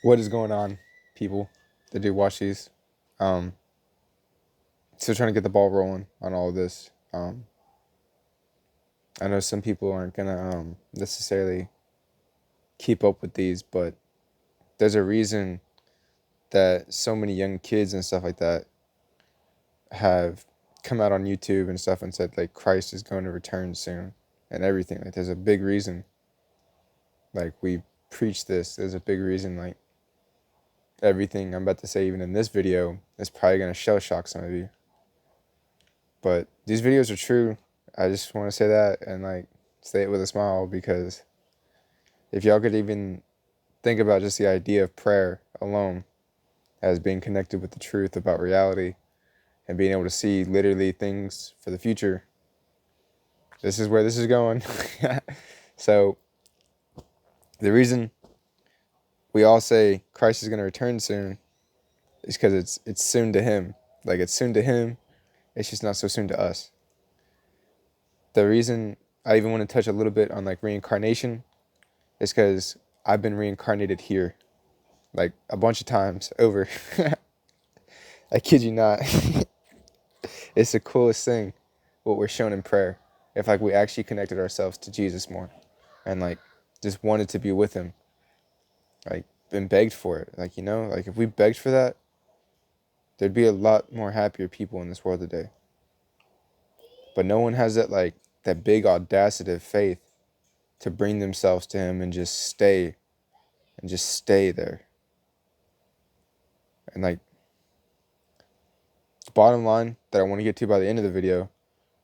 What is going on, people that do watch these? Um, Still trying to get the ball rolling on all of this. I know some people aren't gonna necessarily keep up with these, but there's a reason that so many young kids and stuff like that have come out on YouTube and stuff and said like Christ is going to return soon and everything. Like there's a big reason. Like we preach this. There's a big reason. Like everything I'm about to say, even in this video, is probably gonna shell shock some of you. But these videos are true. I just want to say that and like say it with a smile, because if y'all could even think about just the idea of prayer alone as being connected with the truth about reality and being able to see literally things for the future, this is where this is going. So the reason we all say Christ is going to return soon is because it's soon to him. Like it's soon to him. It's just not so soon to us. The reason I even want to touch a little bit on like reincarnation is because I've been reincarnated here like a bunch of times over. I kid you not. It's the coolest thing what we're shown in prayer. If like we actually connected ourselves to Jesus more and like just wanted to be with him, like been begged for it. Like, like if we begged for that, there'd be a lot more happier people in this world today. But no one has that big audacity of faith to bring themselves to him and just stay there. And like the bottom line that I want to get to by the end of the video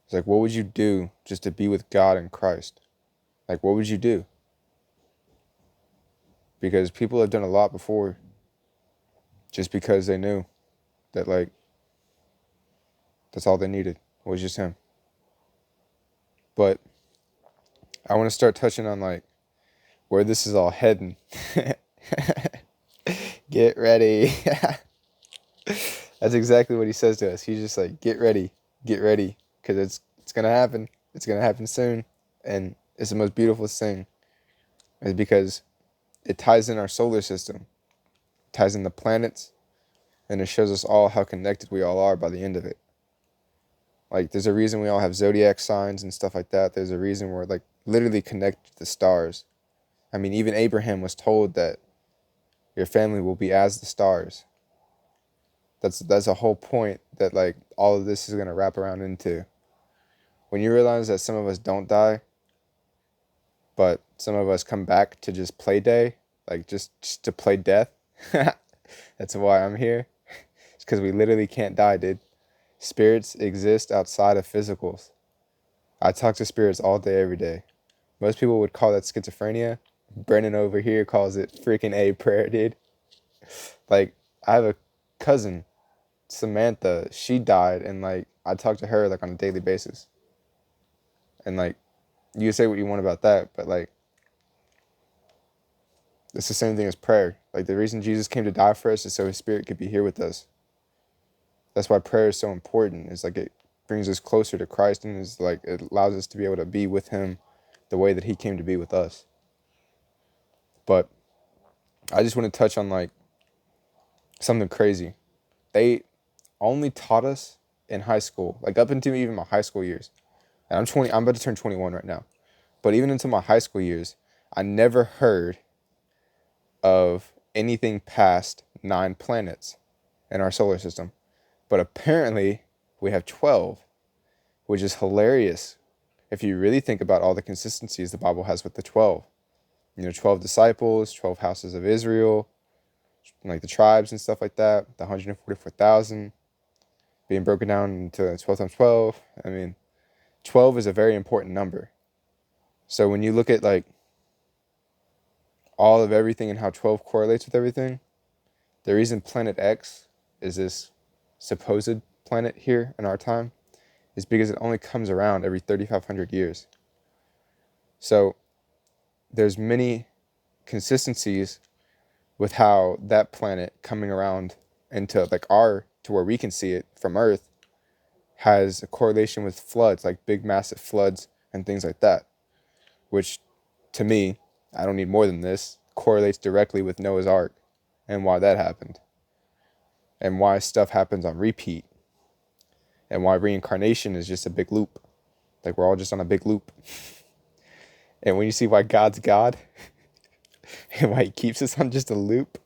is like, what would you do just to be with God and Christ? Like, what would you do? Because people have done a lot before just because they knew that like that's all they needed was just him. But I want to start touching on like where this is all heading. Get ready. That's exactly what he says to us. He's just like, get ready, because it's gonna happen. It's gonna happen soon, and it's the most beautiful thing. Is because it ties in our solar system, ties in the planets, and it shows us all how connected we all are by the end of it. Like, there's a reason we all have zodiac signs and stuff like that. There's a reason we're like literally connected to the stars. I mean, even Abraham was told that your family will be as the stars. That's a whole point that like all of this is gonna wrap around into. When you realize that some of us don't die, but some of us come back to just play day, like just to play death. That's why I'm here. It's because we literally can't die, dude. Spirits exist outside of physicals. I talk to spirits all day, every day. Most people would call that schizophrenia. Brennan over here calls it freaking a prayer, dude. Like, I have a cousin, Samantha. She died, and like I talk to her like on a daily basis. And like, you can say what you want about that, but like, it's the same thing as prayer. Like, the reason Jesus came to die for us is so his spirit could be here with us. That's why prayer is so important. It's like it brings us closer to Christ, and is like it allows us to be able to be with him the way that he came to be with us. But I just want to touch on like something crazy. They only taught us in high school, like up into even my high school years. And I'm about to turn 21 right now. But even into my high school years, I never heard of anything past 9 planets in our solar system. But apparently we have 12, which is hilarious if you really think about all the consistencies the Bible has with the 12. 12 disciples, 12 houses of Israel, like the tribes and stuff like that, the 144,000 being broken down into 12 times 12. I mean, 12 is a very important number. So when you look at like all of everything and how 12 correlates with everything, the reason Planet X is this supposed planet here in our time is because it only comes around every 3,500 years. So there's many consistencies with how that planet coming around into like to where we can see it from Earth has a correlation with floods, like big massive floods and things like that, which to me, I don't need more than this, correlates directly with Noah's Ark. and why that happened, and why stuff happens on repeat, and why reincarnation is just a big loop. Like, we're all just on a big loop. And when you see why God's God and why he keeps us on just a loop,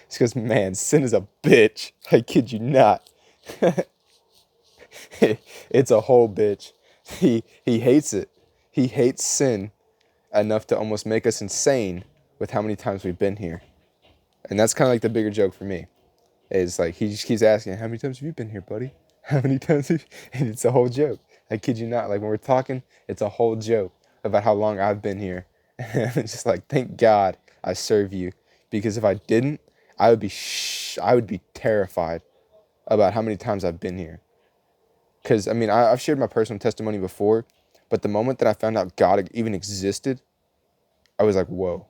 it's because, man, sin is a bitch. I kid you not. It's a whole bitch. He hates it. He hates sin enough to almost make us insane with how many times we've been here. And that's kind of like the bigger joke for me. Is like, he just keeps asking, how many times have you been here, buddy? How many times have you? And it's a whole joke. I kid you not. Like, when we're talking, it's a whole joke about how long I've been here. And it's just like, thank God I serve you. Because if I didn't, I would be terrified about how many times I've been here. Because, I mean, I've shared my personal testimony before, but the moment that I found out God even existed, I was like, whoa.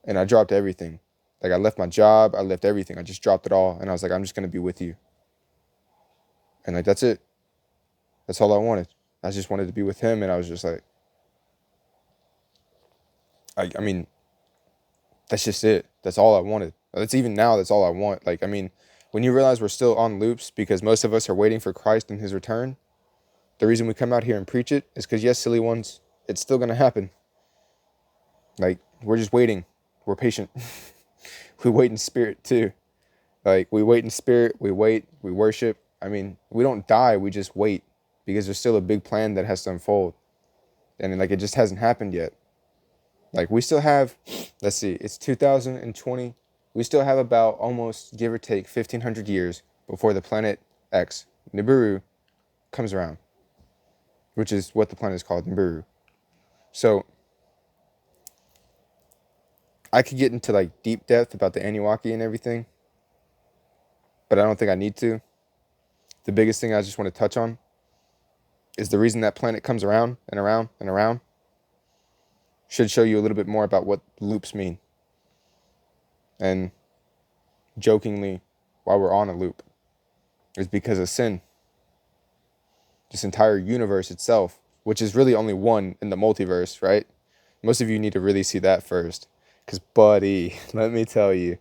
And I dropped everything. Like, I left my job, I left everything. I just dropped it all, and I was like, I'm just going to be with you. And, like, that's it. That's all I wanted. I just wanted to be with him, and I was just like, I mean, that's just it. That's all I wanted. That's even now, that's all I want. Like, I mean, when you realize we're still on loops because most of us are waiting for Christ and his return, the reason we come out here and preach it is because, yes, silly ones, it's still going to happen. Like, we're just waiting. We're patient. We wait in spirit, too. Like, we wait in spirit. We wait. We worship. I mean, we don't die. We just wait because there's still a big plan that has to unfold. And, like, it just hasn't happened yet. Like, we still have, let's see, it's 2020. We still have about almost, give or take, 1,500 years before the planet X, Nibiru, comes around, which is what the planet is called, Nibiru. So I could get into, like, deep depth about the Anunnaki and everything, but I don't think I need to. The biggest thing I just want to touch on is the reason that planet comes around and around and around should show you a little bit more about what loops mean. And jokingly, why we're on a loop is because of sin. This entire universe itself, which is really only one in the multiverse, right? Most of you need to really see that first. Because, buddy, let me tell you,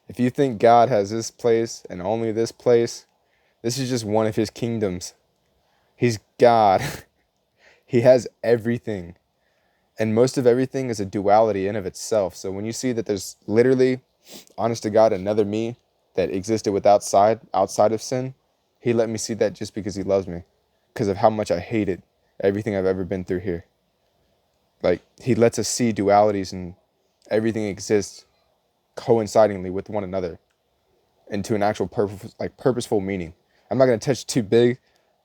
if you think God has this place and only this place, this is just one of his kingdoms. He's God. He has everything. And most of everything is a duality in of itself. So when you see that there's literally, honest to God, another me that existed outside of sin, he let me see that just because he loves me. Because of how much I hated everything I've ever been through here. Like, he lets us see dualities and everything exists coincidingly with one another into an actual purposeful meaning. I'm not going to touch too big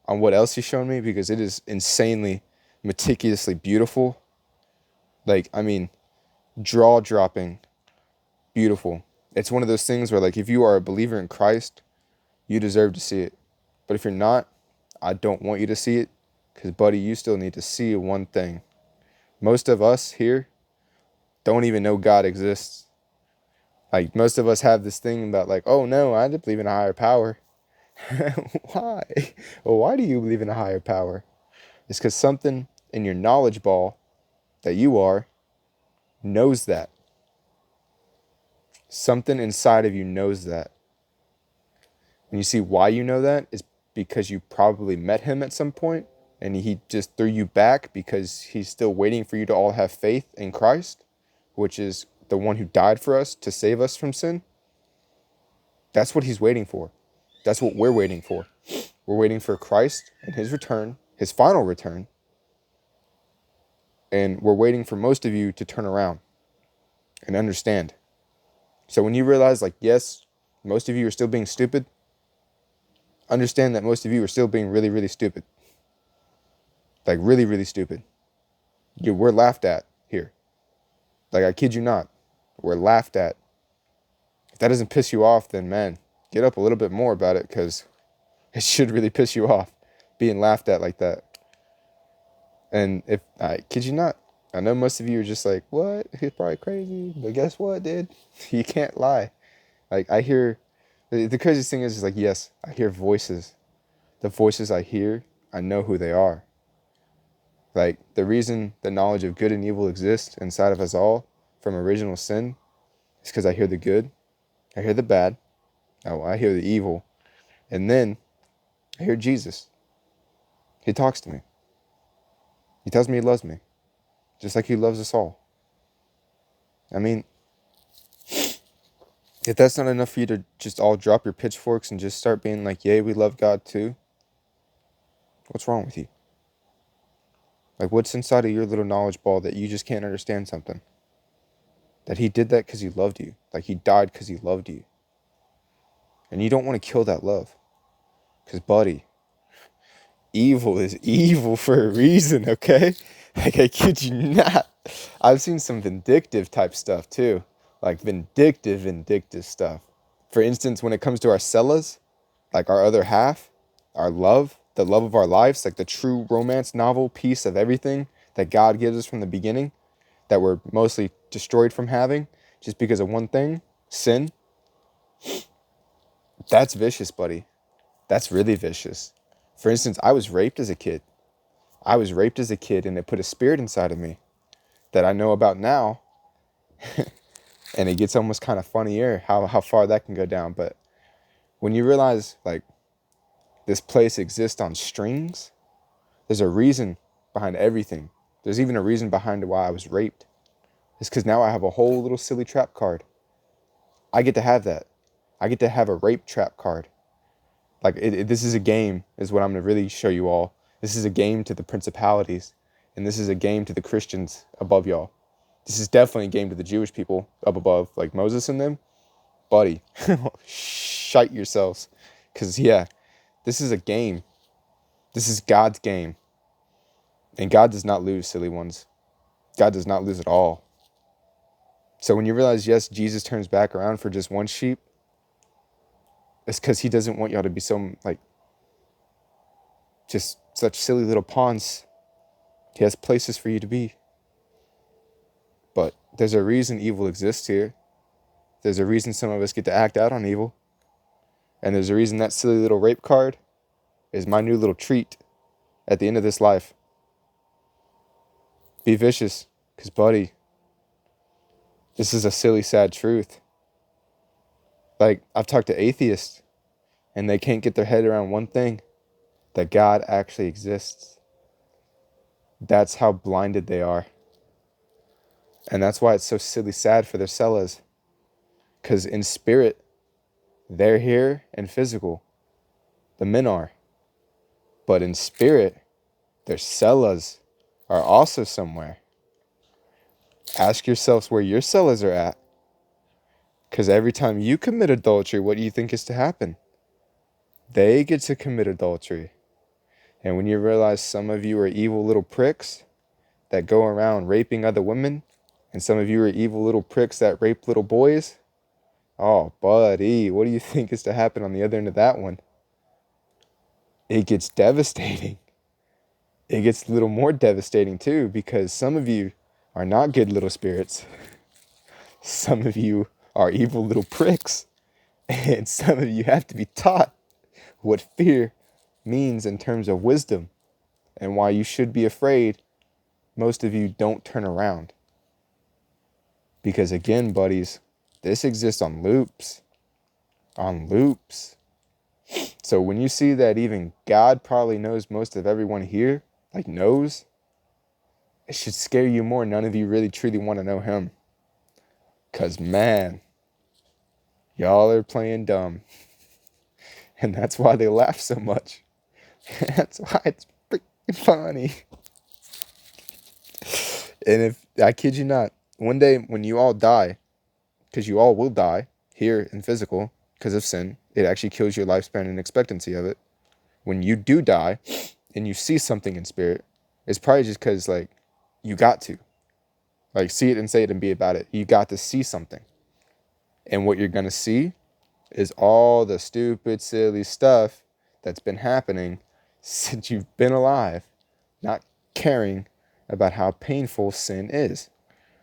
on what else he's shown me because it is insanely, meticulously beautiful. Like, I mean, jaw-dropping, beautiful. It's one of those things where, like, if you are a believer in Christ, you deserve to see it. But if you're not, I don't want you to see it because, buddy, you still need to see one thing. Most of us here don't even know God exists. Like, most of us have this thing about, like, oh, no, I believe in a higher power. Why? Well, why do you believe in a higher power? It's because something in your knowledge ball that you are knows that. Something inside of you knows that. And you see why you know that is because you probably met him at some point and he just threw you back because he's still waiting for you to all have faith in Christ, which is the one who died for us to save us from sin. That's what he's waiting for. That's what we're waiting for. We're waiting for Christ and his return, his final return. And we're waiting for most of you to turn around and understand. So when you realize, like, yes, most of you are still being stupid, understand that most of you are still being really, really stupid. Like, really, really stupid. We're laughed at here. Like, I kid you not. We're laughed at. If that doesn't piss you off, then, man, get up a little bit more about it because it should really piss you off being laughed at like that. And if, I kid you not, I know most of you are just like, what? He's probably crazy. But guess what, dude? You can't lie. Like, I hear, the craziest thing is like, yes, I hear voices. The voices I hear, I know who they are. Like, the reason the knowledge of good and evil exists inside of us all from original sin is because I hear the good I hear the bad. Oh, I hear the evil. And then I hear Jesus. He talks to me. He tells me he loves me, just like he loves us all. I mean, if that's not enough for you to just all drop your pitchforks and just start being like, yay, we love God too, what's wrong with you? Like, what's inside of your little knowledge ball that you just can't understand something? That he did that because he loved you. Like, he died because he loved you. And you don't want to kill that love. Because, buddy, evil is evil for a reason, okay? Like, I kid you not. I've seen some vindictive type stuff, too. Like, vindictive stuff. For instance, when it comes to our sellas, like our other half, our love, the love of our lives, like the true romance novel piece of everything that God gives us from the beginning, that we're mostly destroyed from having just because of one thing, sin. That's vicious, buddy. That's really vicious. For instance, I was raped as a kid. And it put a spirit inside of me that I know about now. And it gets almost kind of funnier how far that can go down. But when you realize, like, this place exists on strings, there's a reason behind everything. There's even a reason behind why I was raped. It's because now I have a whole little silly trap card. I get to have that. I get to have a rape trap card. Like, this is a game, is what I'm going to really show you all. This is a game to the principalities. And this is a game to the Christians above y'all. This is definitely a game to the Jewish people up above, like Moses and them. Buddy, shite yourselves. Because, yeah, this is a game. This is God's game. And God does not lose, silly ones. God does not lose at all. So when you realize, yes, Jesus turns back around for just one sheep, it's because he doesn't want y'all to be so, like, just such silly little pawns. He has places for you to be. But there's a reason evil exists here. There's a reason some of us get to act out on evil. And there's a reason that silly little rape card is my new little treat at the end of this life. Be vicious, because, buddy, this is a silly, sad truth. Like, I've talked to atheists, and they can't get their head around one thing, that God actually exists. That's how blinded they are. And that's why it's so silly sad for their cellas. Because in spirit, they're here and physical. The men are. But in spirit, their cellas are also somewhere. Ask yourselves where your cellas are at. Because every time you commit adultery, what do you think is to happen? They get to commit adultery. And when you realize some of you are evil little pricks that go around raping other women, and some of you are evil little pricks that rape little boys, oh, buddy, what do you think is to happen on the other end of that one? It gets devastating. It gets a little more devastating too, because some of you are not good little spirits. Some of you are evil little pricks. And some of you have to be taught what fear means in terms of wisdom and why you should be afraid. Most of you don't turn around. Because again, buddies, this exists on loops. On loops. So when you see that even God probably knows most of everyone here, like knows, it should scare you more. None of you really truly want to know him. Because, man, y'all are playing dumb. And that's why they laugh so much. That's why it's freaking funny. And if, I kid you not, one day when you all die, because you all will die here in physical because of sin, it actually kills your lifespan and expectancy of it. When you do die and you see something in spirit, it's probably just because, like, you got to. Like, see it and say it and be about it. You got to see something. And what you're going to see is all the stupid, silly stuff that's been happening since you've been alive, not caring about how painful sin is.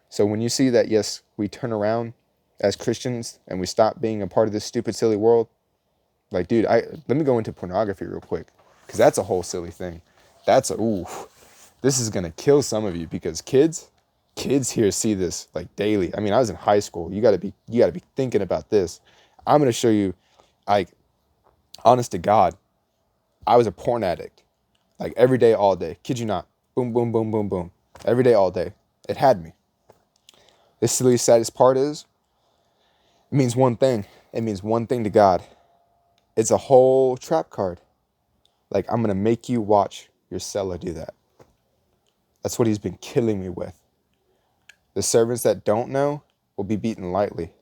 So when you see that, yes, we turn around as Christians and we stop being a part of this stupid, silly world, like, dude, let me go into pornography real quick, because that's a whole silly thing. This is going to kill some of you, because kids here see this like daily. I mean, I was in high school. You got to be thinking about this. I'm going to show you, like, honest to God, I was a porn addict. Like, every day, all day. Kid you not. Boom, boom, boom, boom, boom. Every day, all day. It had me. The silly, saddest part is, it means one thing. It means one thing to God. It's a whole trap card. Like, I'm going to make you watch your seller do that. That's what he's been killing me with. The servants that don't know will be beaten lightly.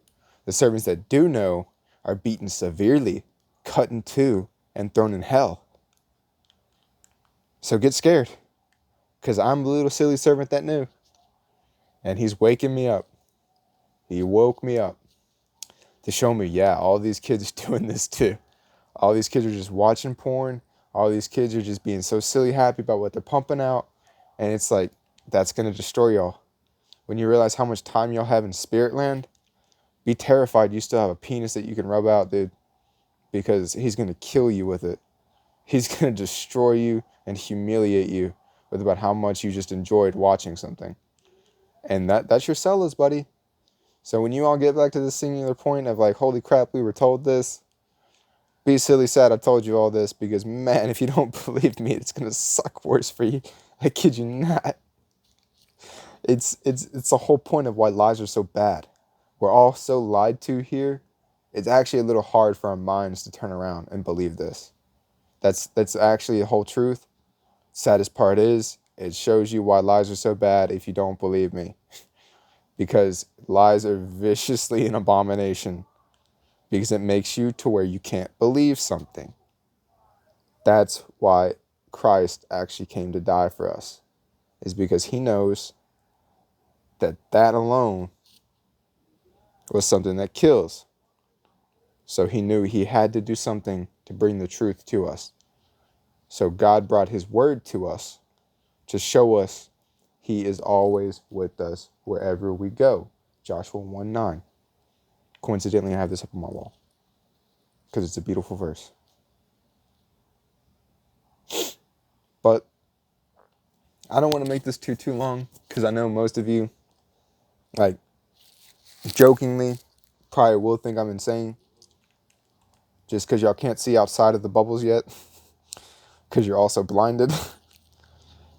The servants that do know are beaten severely, cut in two, and thrown in hell. So get scared, because I'm the little silly servant that knew. And he's waking me up. He woke me up to show me, yeah, all these kids are doing this too. All these kids are just watching porn. All these kids are just being so silly happy about what they're pumping out. And it's like, that's going to destroy y'all. When you realize how much time y'all have in spirit land, be terrified you still have a penis that you can rub out, dude. Because he's going to kill you with it. He's going to destroy you and humiliate you with about how much you just enjoyed watching something. And that's your sellers, buddy. So when you all get back to the singular point of like, holy crap, we were told this, be silly sad I told you all this, because man, if you don't believe me, it's going to suck worse for you. I kid you not. It's the whole point of why lies are so bad. We're all so lied to here. It's actually a little hard for our minds to turn around and believe this. That's actually the whole truth. Saddest part is, it shows you why lies are so bad if you don't believe me. Because lies are viciously an abomination. Because it makes you to where you can't believe something. That's why Christ actually came to die for us. Is because he knows that alone was something that kills. So he knew he had to do something to bring the truth to us. So God brought his word to us to show us he is always with us wherever we go. Joshua 1:9. Coincidentally, I have this up on my wall because it's a beautiful verse. But I don't want to make this too long, because I know most of you, like, jokingly probably will think I'm insane just because y'all can't see outside of the bubbles yet, because you're also blinded.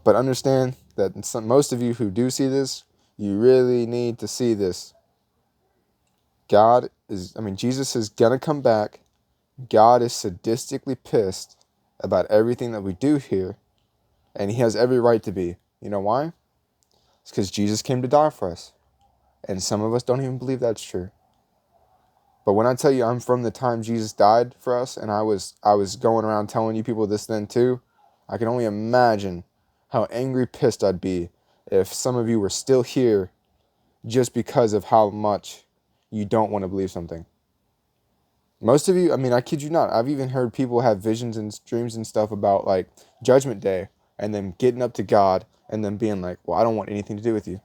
But understand that most of you who do see this, you really need to see this. Jesus is going to come back. God is sadistically pissed about everything that we do here, and he has every right to be. You know why? It's because Jesus came to die for us, and some of us don't even believe that's true. But when I tell you I'm from the time Jesus died for us, and I was going around telling you people this then too, I can only imagine how angry, pissed I'd be if some of you were still here just because of how much you don't want to believe something. Most of you, I kid you not, I've even heard people have visions and dreams and stuff about like Judgment Day and then getting up to God and then being like, well, I don't want anything to do with you.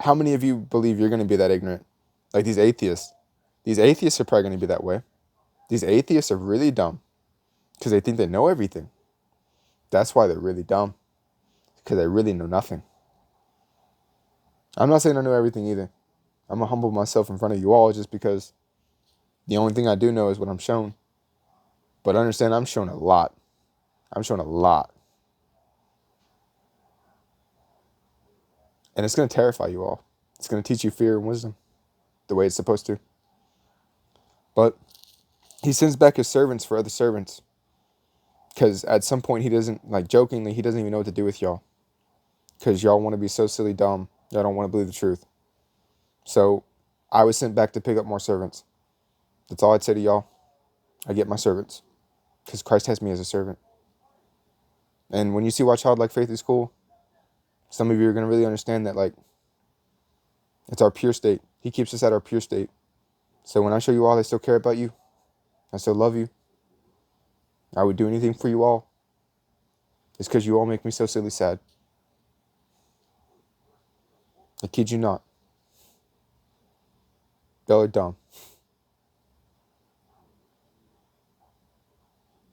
How many of you believe you're going to be that ignorant? Like these atheists. These atheists are probably going to be that way. These atheists are really dumb because they think they know everything. That's why they're really dumb, because they really know nothing. I'm not saying I know everything either. I'm going to humble myself in front of you all just because the only thing I do know is what I'm shown. But understand, I'm shown a lot. I'm shown a lot. And it's going to terrify you all. It's going to teach you fear and wisdom the way it's supposed to. But he sends back his servants for other servants. Because at some point he doesn't, like jokingly, he doesn't even know what to do with y'all. Because y'all want to be so silly dumb. Y'all don't want to believe the truth. So I was sent back to pick up more servants. That's all I'd say to y'all. I get my servants. Because Christ has me as a servant. And when you see why childlike faith is cool, some of you are going to really understand that, like, it's our pure state. He keeps us at our pure state. So when I show you all I still care about you, I still love you, I would do anything for you all, it's because you all make me so silly sad. I kid you not. Y'all are dumb.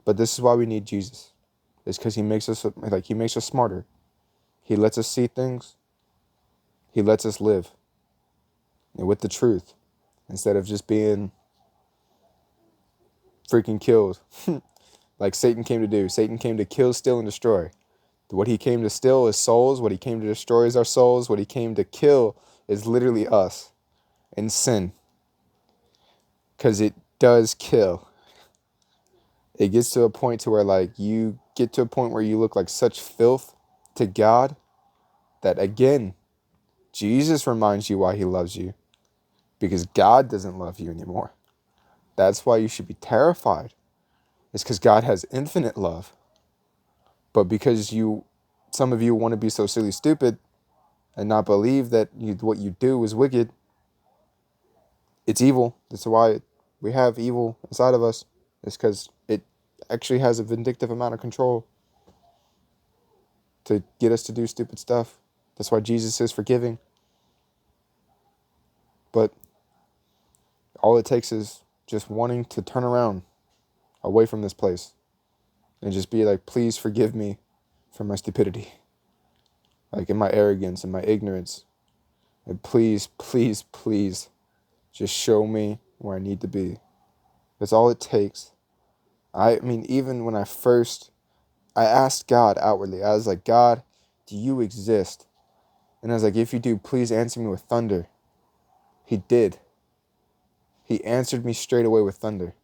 But this is why we need Jesus. It's because he makes us smarter. He lets us see things. He lets us live. And with the truth. instead of just being freaking killed like Satan came to do. Satan came to kill, steal, and destroy. What he came to steal is souls. What he came to destroy is our souls. What he came to kill is literally us and sin. Because it does kill. It gets to a point to where like you get to a point where you look like such filth to God that again, Jesus reminds you why he loves you. Because God doesn't love you anymore. That's why you should be terrified. It's because God has infinite love. But because some of you want to be so silly stupid and not believe that what you do is wicked, it's evil. That's why we have evil inside of us. It's because it actually has a vindictive amount of control to get us to do stupid stuff. That's why Jesus is forgiving. But all it takes is just wanting to turn around away from this place and just be like, please forgive me for my stupidity. Like in my arrogance and my ignorance. And please, please, please just show me where I need to be. That's all it takes. I mean, even when I asked God outwardly. I was like, God, do you exist? And I was like, if you do, please answer me with thunder. He did. He answered me straight away with thunder.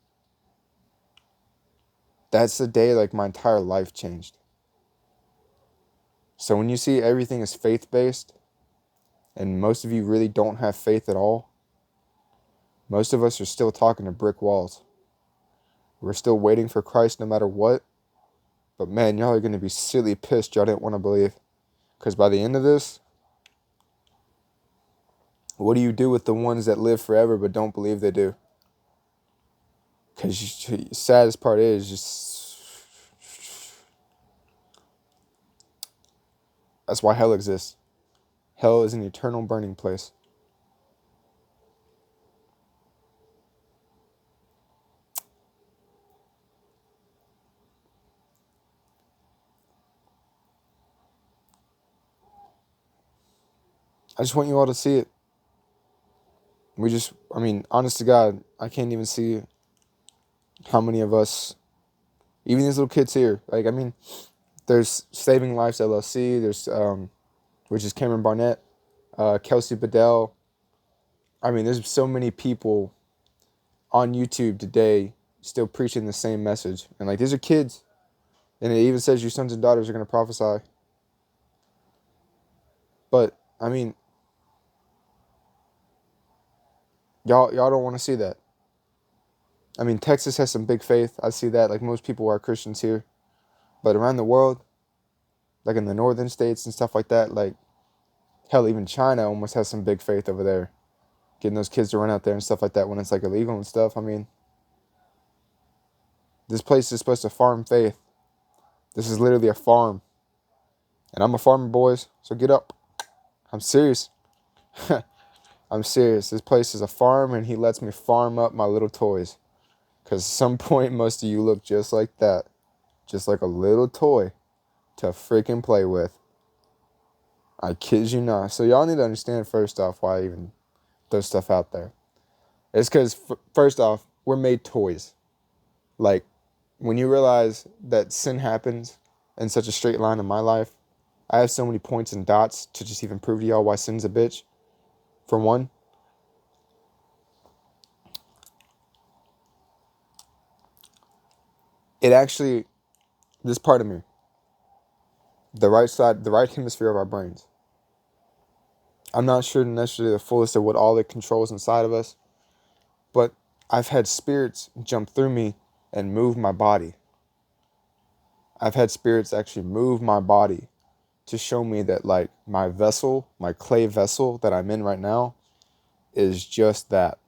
That's the day like my entire life changed. So when you see everything is faith-based, and most of you really don't have faith at all, most of us are still talking to brick walls. We're still waiting for Christ no matter what. But man, y'all are going to be silly pissed y'all didn't want to believe. Because by the end of this, what do you do with the ones that live forever but don't believe they do? Because the saddest part is just... That's why hell exists. Hell is an eternal burning place. I just want you all to see it. Honest to God, I can't even see how many of us, even these little kids here, there's Saving Lives LLC, there's, which is Cameron Barnett, Kelsey Bedell. There's so many people on YouTube today still preaching the same message. And these are kids. And it even says your sons and daughters are going to prophesy. But, y'all don't want to see that. Texas has some big faith. I see that. Like most people are Christians here. But around the world, like in the northern states and stuff like that, hell, even China almost has some big faith over there. Getting those kids to run out there and stuff like that when it's illegal and stuff. This place is supposed to farm faith. This is literally a farm. And I'm a farmer, boys, so get up. I'm serious. I'm serious. This place is a farm and he lets me farm up my little toys. Because at some point, most of you look just like that. Just like a little toy to freaking play with. I kid you not. So y'all need to understand first off why I even throw stuff out there. It's because, first off, we're made toys. When you realize that sin happens in such a straight line in my life, I have so many points and dots to just even prove to y'all why sin's a bitch. For one, it actually, this part of me, the right hemisphere of our brains, I'm not sure necessarily the fullest of what all it controls inside of us, but I've had spirits jump through me and move my body. I've had spirits actually move my body to show me that my vessel, my clay vessel that I'm in right now is just that.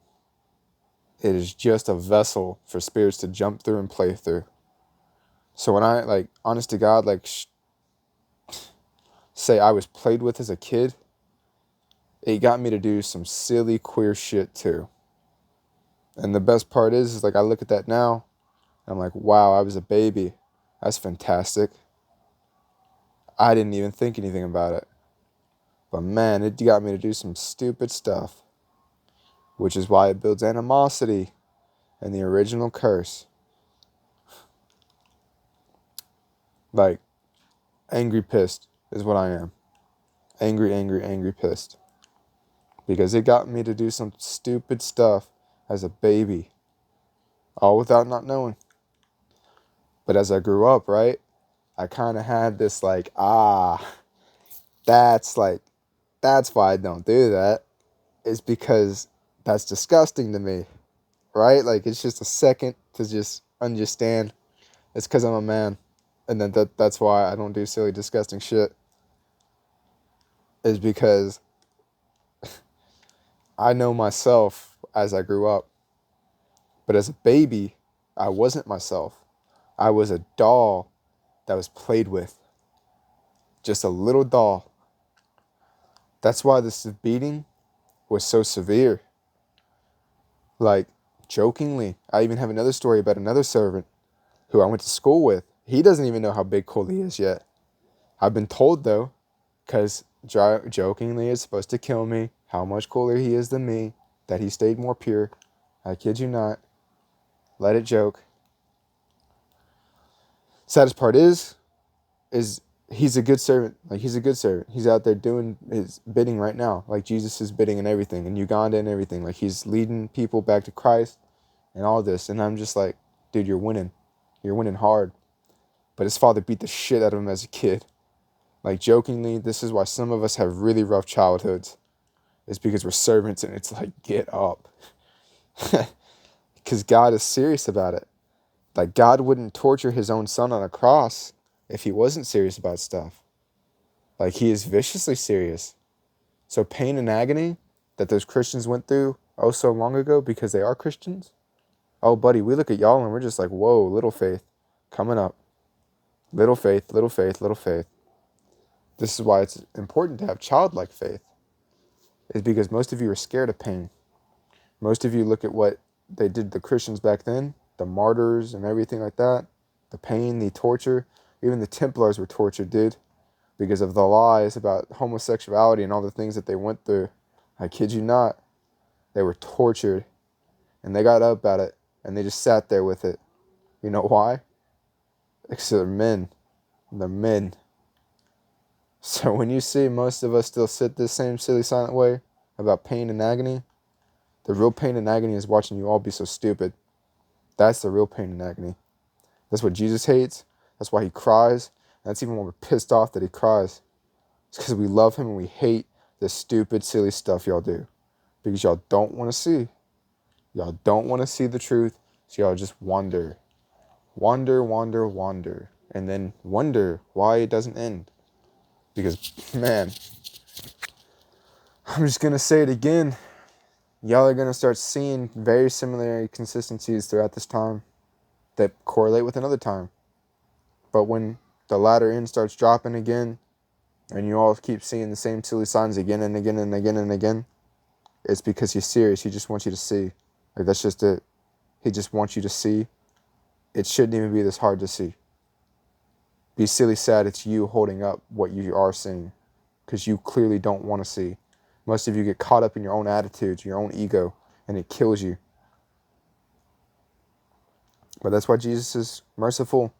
It is just a vessel for spirits to jump through and play through. So when I, honest to God, say I was played with as a kid, it got me to do some silly queer shit too. And the best part is I look at that now, and I'm like, wow, I was a baby. That's fantastic. I didn't even think anything about it. But man, it got me to do some stupid stuff. which is why it builds animosity and the original curse. Like, angry pissed is what I am. Angry, angry, angry pissed. Because it got me to do some stupid stuff as a baby. All without not knowing. But as I grew up, right, I kind of had this like, that's why I don't do that. It's because that's disgusting to me, right? Like, it's just a second to just understand. It's because I'm a man. And then that's why I don't do silly, disgusting shit. Is because I know myself as I grew up. But as a baby, I wasn't myself. I was a doll that was played with. Just a little doll. That's why this beating was so severe. Like, jokingly, I even have another story about another servant who I went to school with. He doesn't even know how big Coley is yet. I've been told, though, because jokingly is supposed to kill me, how much cooler he is than me, that he stayed more pure. I kid you not. Let it joke. Saddest part is he's a good servant. Like, he's a good servant. He's out there doing his bidding right now. Like, Jesus is bidding and everything, in Uganda and everything. Like, he's leading people back to Christ and all this. And I'm just like, dude, you're winning. You're winning hard. But his father beat the shit out of him as a kid. Like, jokingly, this is why some of us have really rough childhoods. It's because we're servants, and it's like, get up. Because God is serious about it. Like, God wouldn't torture his own son on a cross if he wasn't serious about stuff. Like, he is viciously serious. So pain and agony that those Christians went through oh so long ago because they are Christians. Oh, buddy, we look at y'all and we're just like, whoa, little faith coming up. Little faith, little faith, little faith. This is why it's important to have childlike faith. Is because most of you are scared of pain. Most of you look at what they did to the Christians back then, the martyrs and everything like that, the pain, the torture. Even the Templars were tortured, dude, because of the lies about homosexuality and all the things that they went through. I kid you not. They were tortured, and they got up at it, and they just sat there with it. You know why? Because they're men. They're men. So when you see most of us still sit this same silly silent way about pain and agony, the real pain and agony is watching you all be so stupid. That's the real pain and agony. That's what Jesus hates. That's why he cries. And that's even when we're pissed off that he cries. It's because we love him and we hate the stupid, silly stuff y'all do. Because y'all don't want to see. Y'all don't want to see the truth. So y'all just wander. Wander, wander, wander. And then wonder why it doesn't end. Because, man, I'm just going to say it again. Y'all are going to start seeing very similar consistencies throughout this time that correlate with another time. But when the latter end starts dropping again, and you all keep seeing the same silly signs again and again and again and again, it's because he's serious. He just wants you to see. Like, that's just it. He just wants you to see. It shouldn't even be this hard to see. Be silly sad it's you holding up what you are seeing, because you clearly don't want to see. Most of you get caught up in your own attitudes, your own ego, and it kills you. But that's why Jesus is merciful.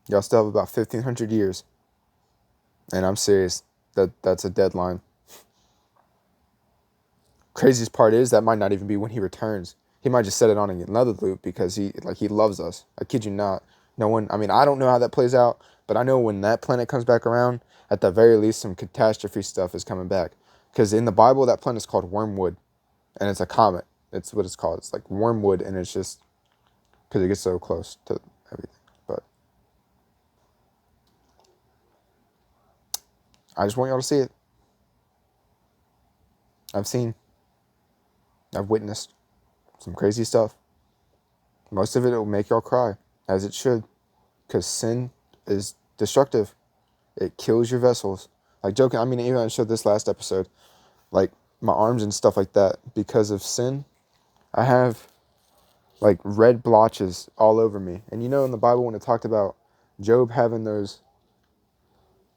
Y'all still have about 1,500 years. And I'm serious. That's a deadline. Craziest part is that might not even be when he returns. He might just set it on another loop because he loves us. I kid you not. I don't know how that plays out, but I know when that planet comes back around, at the very least, some catastrophe stuff is coming back. Because in the Bible, that planet is called Wormwood, and it's a comet. It's what it's called. It's like Wormwood, and it's just because it gets so close to everything. But I just want y'all to see it. I've witnessed some crazy stuff. Most of it will make y'all cry, as it should, because sin is destructive. It kills your vessels. Like, joking, even I showed this last episode, like my arms and stuff like that, because of sin, I have like red blotches all over me. And you know, in the Bible, when it talked about Job having those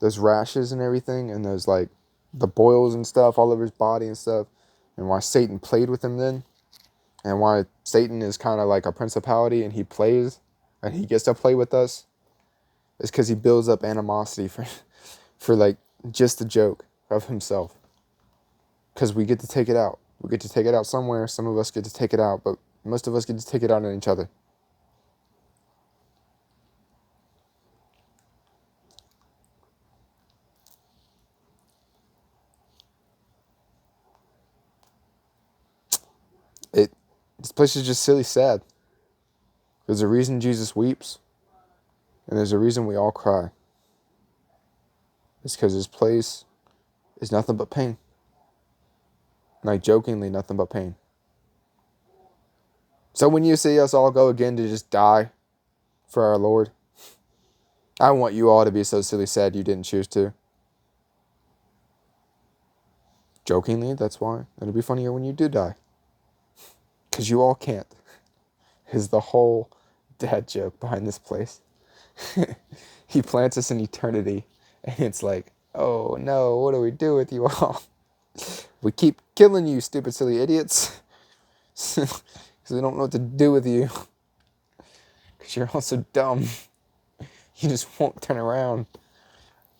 rashes and everything, and those like the boils and stuff all over his body and stuff, and why Satan played with him then, and why Satan is kind of like a principality and he plays and he gets to play with us, is because he builds up animosity for like just the joke of himself. Because we get to take it out. We get to take it out somewhere. Some of us get to take it out, but most of us get to take it out on each other. This place is just silly sad. There's a reason Jesus weeps, and there's a reason we all cry. It's because this place is nothing but pain. Like, jokingly, nothing but pain. So when you see us all go again to just die for our Lord, I want you all to be so silly sad you didn't choose to. Jokingly, that's why. It'll be funnier when you do die. Because you all can't. Is the whole dad joke behind this place. He plants us in eternity, and it's like, oh no, what do we do with you all? We keep killing you, stupid, silly idiots. Because we don't know what to do with you. Because you're all so dumb. You just won't turn around.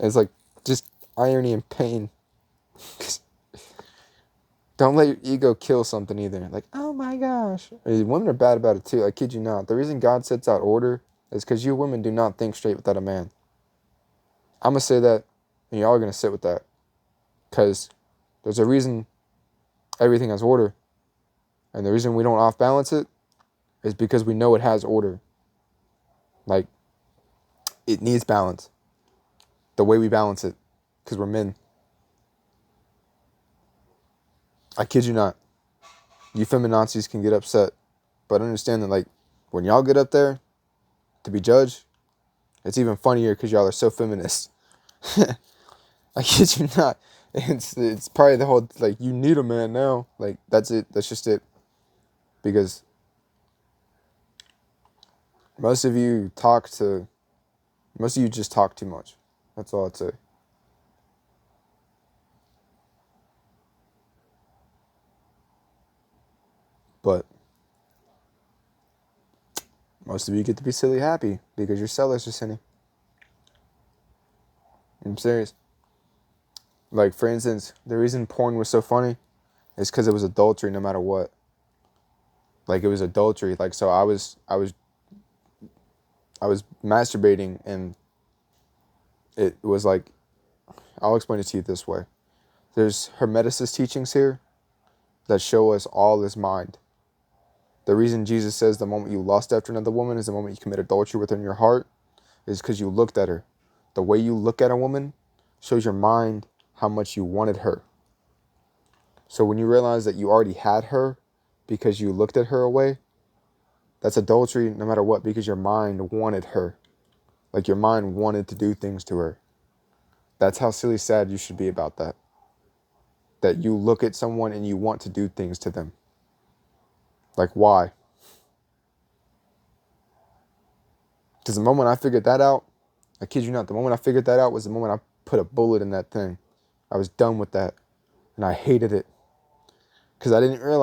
It's like just irony and pain. Don't let your ego kill something either. Like, oh my gosh. Women are bad about it too. I kid you not. The reason God sets out order is because you women do not think straight without a man. I'm going to say that, and y'all are going to sit with that. Because there's a reason everything has order. And the reason we don't off balance it is because we know it has order. Like, it needs balance. The way we balance it. Because we're men. I kid you not. You feminazis can get upset. But understand that, like, when y'all get up there to be judged, it's even funnier because y'all are so feminist. I kid you not. It's probably the whole, like, you need a man now. Like, that's it. That's just it. Because most of you just talk too much. That's all I'd say. But most of you get to be silly happy because your sellers are sinning. I'm serious. Like, for instance, the reason porn was so funny is because it was adultery no matter what. Like, it was adultery. Like, so I was masturbating, and it was like, I'll explain it to you this way. There's Hermeticist teachings here that show us all is mind. The reason Jesus says the moment you lust after another woman is the moment you commit adultery within your heart is because you looked at her. The way you look at a woman shows your mind how much you wanted her. So when you realize that you already had her because you looked at her away, that's adultery no matter what, because your mind wanted her. Like, your mind wanted to do things to her. That's how silly sad you should be about that. That you look at someone and you want to do things to them. Like, why? Because the moment I figured that out, I kid you not, the moment I figured that out was the moment I put a bullet in that thing. I was done with that. And I hated it. Because I didn't realize